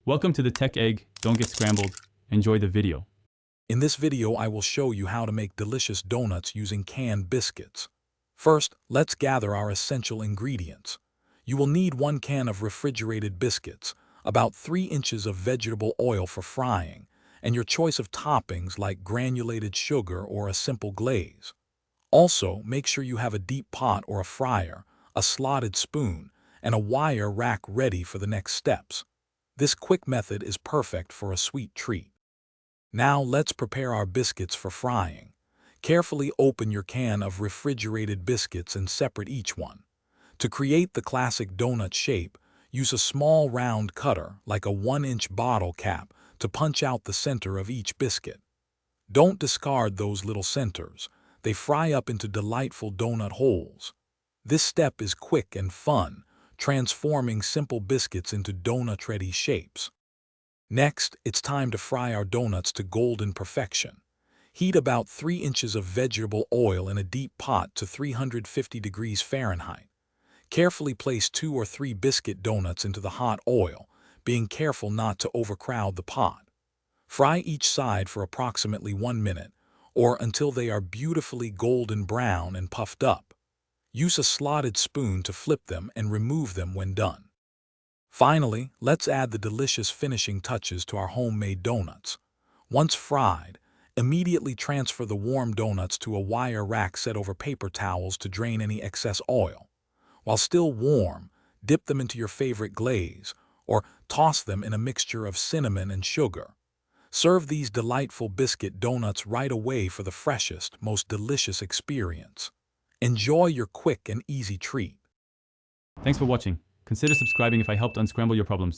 Welcome to the Tech Egg. Don't get scrambled. Enjoy the video. In this video, I will show you how to make delicious donuts using canned biscuits. First, let's gather our essential ingredients. You will need 1 can of refrigerated biscuits, about 3 inches of vegetable oil for frying, and your choice of toppings like granulated sugar or a simple glaze. Also, make sure you have a deep pot or a fryer, a slotted spoon, and a wire rack ready for the next steps. This quick method is perfect for a sweet treat. Now let's prepare our biscuits for frying. Carefully open your can of refrigerated biscuits and separate each one. To create the classic donut shape, use a small round cutter, like a 1-inch bottle cap, to punch out the center of each biscuit. Don't discard those little centers. They fry up into delightful donut holes. This step is quick and fun, transforming simple biscuits into donut-ready shapes. Next, it's time to fry our donuts to golden perfection. Heat about 3 inches of vegetable oil in a deep pot to 350 degrees Fahrenheit. Carefully place 2 or 3 biscuit donuts into the hot oil, being careful not to overcrowd the pot. Fry each side for approximately 1 minute, or until they are beautifully golden brown and puffed up. Use a slotted spoon to flip them and remove them when done. Finally, let's add the delicious finishing touches to our homemade donuts. Once fried, immediately transfer the warm donuts to a wire rack set over paper towels to drain any excess oil. While still warm, dip them into your favorite glaze, or toss them in a mixture of cinnamon and sugar. Serve these delightful biscuit donuts right away for the freshest, most delicious experience. Enjoy your quick and easy treat. Thanks for watching. Consider subscribing if I helped unscramble your problems.